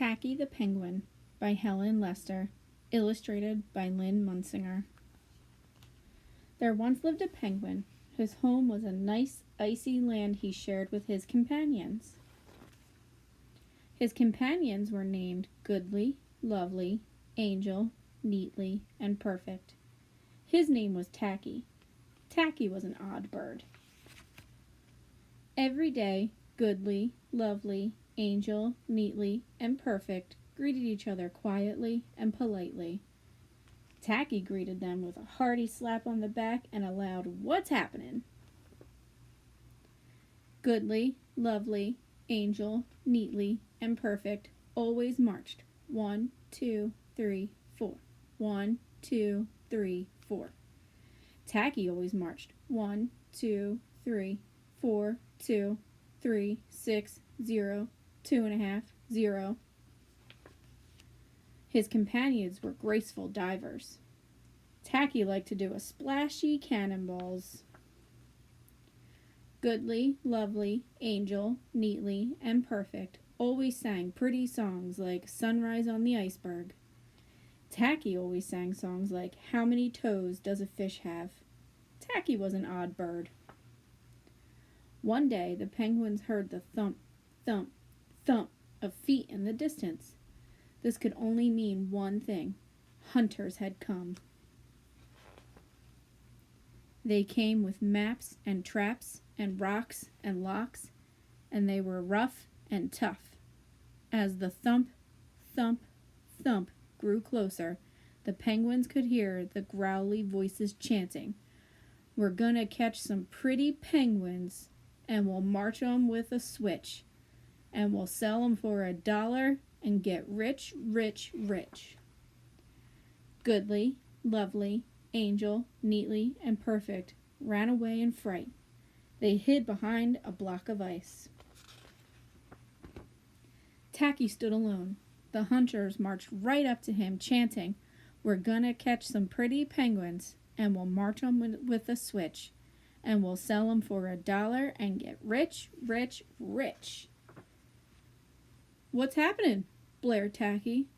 Tacky the Penguin by Helen Lester, illustrated by Lynn Munsinger. There once lived a penguin whose home was a nice icy land he shared with his companions. His companions were named Goodly, Lovely, Angel, Neatly, and Perfect. His name was Tacky. Tacky was an odd bird. Every day, Goodly, Lovely, Angel, Neatly, and Perfect greeted each other quietly and politely. Tacky greeted them with a hearty slap on the back and a loud, "What's happening?" Goodly, Lovely, Angel, Neatly, and Perfect always marched 1, 2, 3, 4. 1, 2, 3, 4. Tacky always marched 1, 2, 3, 4, 2, 3, 6, 0, 2.5, 0. His companions were graceful divers. Tacky liked to do a splashy cannonballs. Goodly, Lovely, Angel, Neatly, and Perfect always sang pretty songs like Sunrise on the Iceberg. Tacky always sang songs like How Many Toes Does a Fish Have? Tacky was an odd bird. One day the penguins heard the thump, thump, thump of feet in the distance. This could only mean one thing. Hunters had come. They came with maps and traps and rocks and locks, and they were rough and tough. As the thump, thump, thump grew closer, the penguins could hear the growly voices chanting, "We're gonna catch some pretty penguins, and we'll march 'em with a switch, and we'll sell 'em for $1 and get rich, rich, rich." Goodly, Lovely, Angel, Neatly, and Perfect ran away in fright. They hid behind a block of ice. Tacky stood alone. The hunters marched right up to him, chanting, "We're gonna catch some pretty penguins, and we'll march 'em with a switch, and we'll sell 'em for $1 and get rich, rich, rich." "What's happening?" blared Tacky,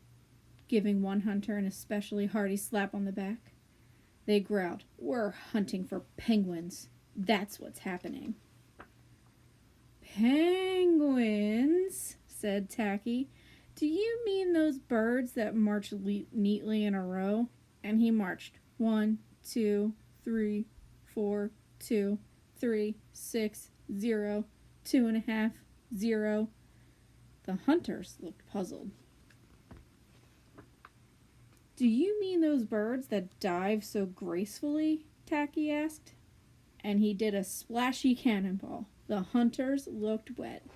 giving one hunter an especially hearty slap on the back. They growled, "We're hunting for penguins. That's what's happening." "Penguins," said Tacky. "Do you mean those birds that march neatly in a row?" And he marched 1, 2, 3, 4, 2, 3, 6, 0, 2.5, 0. The hunters looked puzzled. "Do you mean those birds that dive so gracefully?" Tacky asked. And he did a splashy cannonball. The hunters looked wet.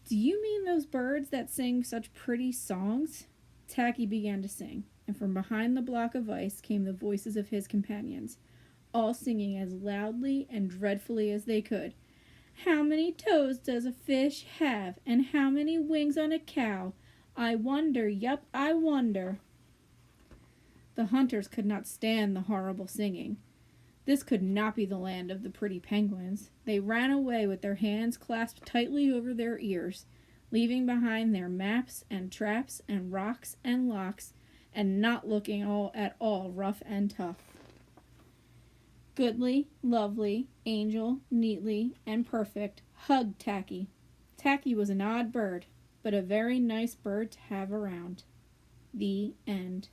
"Do you mean those birds that sing such pretty songs?" Tacky began to sing, and from behind the block of ice came the voices of his companions, all singing as loudly and dreadfully as they could. "How many toes does a fish have? And how many wings on a cow? I wonder, yup, I wonder." The hunters could not stand the horrible singing. This could not be the land of the pretty penguins. They ran away with their hands clasped tightly over their ears, leaving behind their maps and traps and rocks and locks, and not looking at all rough and tough. Goodly, Lovely, Angel, Neatly, and Perfect hugged Tacky. Tacky was an odd bird, but a very nice bird to have around. The end.